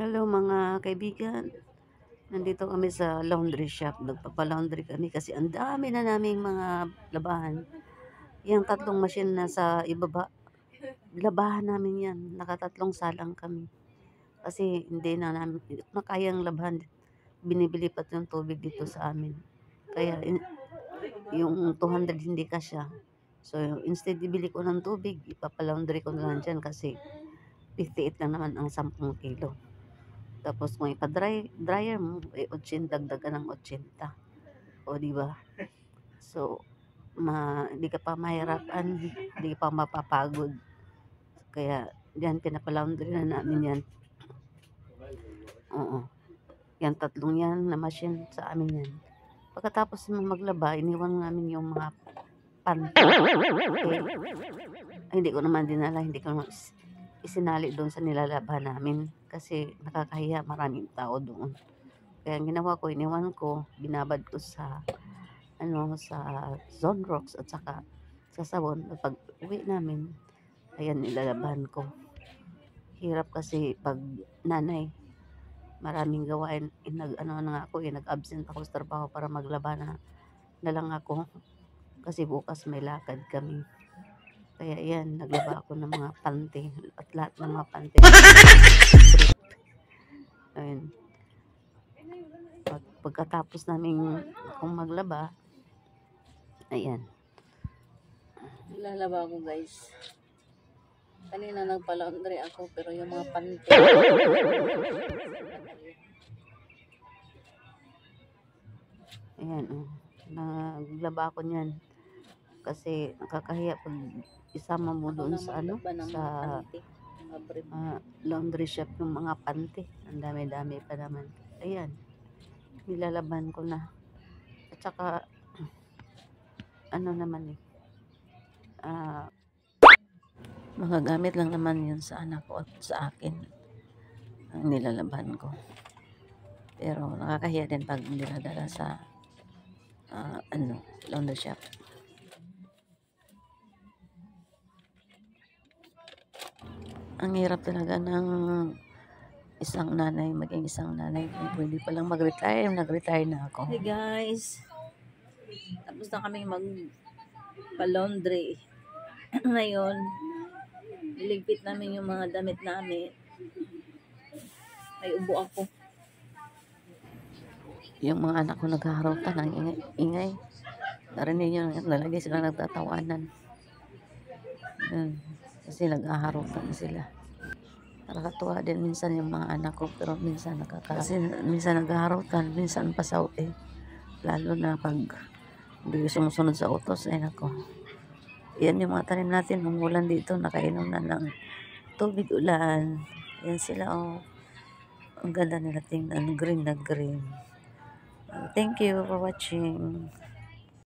Hello mga kaibigan, nandito kami sa laundry shop. Nagpapalaundry kami kasi ang dami na naming mga labahan. Yung tatlong machine na sa ibaba, labahan namin yan. Nakatatlong salang kami. Kasi hindi na namin na kayang labahan. Binibili pa yung tubig dito sa amin. Kaya yung 200 hindi kasya. So instead ibili ko ng tubig, ipapalaundry ko na lang dyan kasi 58 lang naman ang 10 kilo. Tapos kung dryer mo, 80, dagdagan ng 80. O di ba? So, hindi ka pa mahirapan, hindi ka pa mapapagod. Kaya, yan, pinapalaundry na namin yan. Oo. Yan, tatlong yan na machine sa amin yan. Pagkatapos maglaba, iniwan namin yung mga panty. Okay. Ay, hindi ko naman dinala, hindi ko naman isinali doon sa nilalaban namin. Kasi nakakahiya, maraming tao doon. Kaya ang ginawa ko, iniwan ko, binabad ko sa sa Zonrox at saka sa sabon. Pag uwi namin, ayan, nilalaban ko. Hirap kasi pag nanay, maraming gawain. Nag-absent ako sa trabaho para maglaba na lang ako. Kasi bukas may lakad kami. Kaya yan, naglaba ako ng mga panty. At lahat ng mga panty. Ayun. Pagkatapos namin kung maglaba, ayan. Lalaba ako guys. Kanina nagpa-laundry ako pero yung mga panty. Ayan, naglaba ako niyan. Kasi nakakahiya pag isama mo doon sa laundry shop yung mga panty. Ang dami-dami pa naman. Ayan, nilalaban ko na. At saka, naman mga gamit lang naman yun sa anak ko at sa akin. Ang nilalaban ko. Pero nakakahiya din pag niladala sa laundry shop. Ang hirap talaga ng maging isang nanay. Pwede pa lang mag-retire na ako. Hey guys, tapos na kami mag-laundry. Ngayon, niligpit namin yung mga damit namin. May ubo ako. Yung mga anak ko naghaharutan ng ingay. Narinig nyo, nalagay sila nagtatawanan. Kasi naghaharutan sila. Nakakatuwa din minsan yung mga anak ko, pero minsan minsan naghaharutan, minsan pasaw Lalo na pag hindi sumusunod sa utos, nako. Yan yung mga tanim natin, umulan dito, nakainom na ng tubig ulan. Yan sila, Ang ganda nila tingnan, green na green. Thank you for watching.